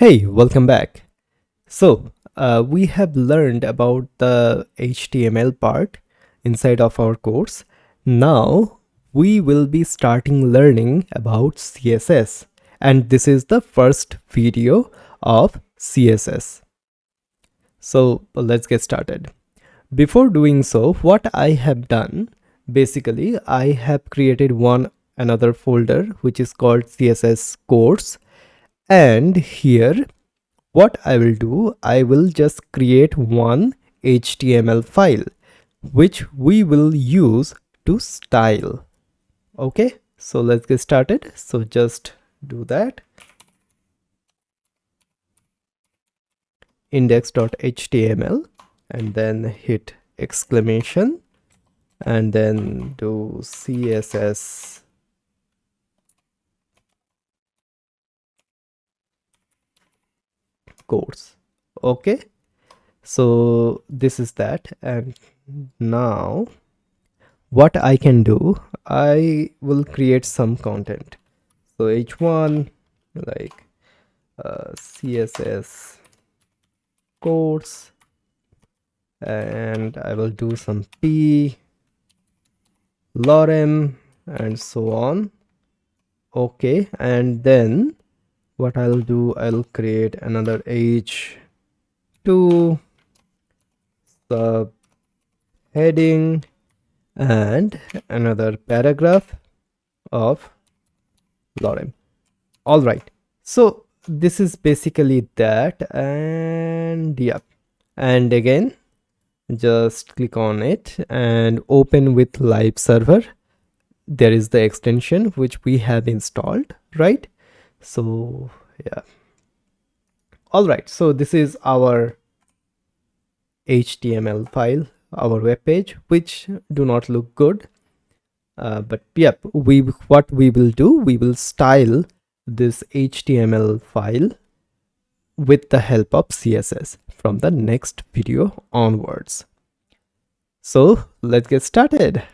Hey, welcome back. We have learned about the HTML part inside of our course. Now, we will be starting learning about CSS. And this is the first video of CSS. So, let's get started. Before doing so, what I have done, basically, I have created another folder which is called CSS course. And here what I will do, I will just create one HTML file which we will use to style. Okay, so let's get started. So just do that. Index.html and then hit exclamation and then do CSS course. Okay, so this is that. And now what I can do, I will create some content. So h1 like CSS course, and I will do some p lorem and so on. Okay, and then what I'll do, I'll create another h2 sub heading and another paragraph of lorem. All right, so this is basically that. And yep, and again just click on it and open with live server. There is the extension which we have installed, right? So yeah, all right, so this is our HTML file, our web page, which do not look good. But yep, what we will do, we will style this HTML file with the help of CSS from the next video onwards. So let's get started.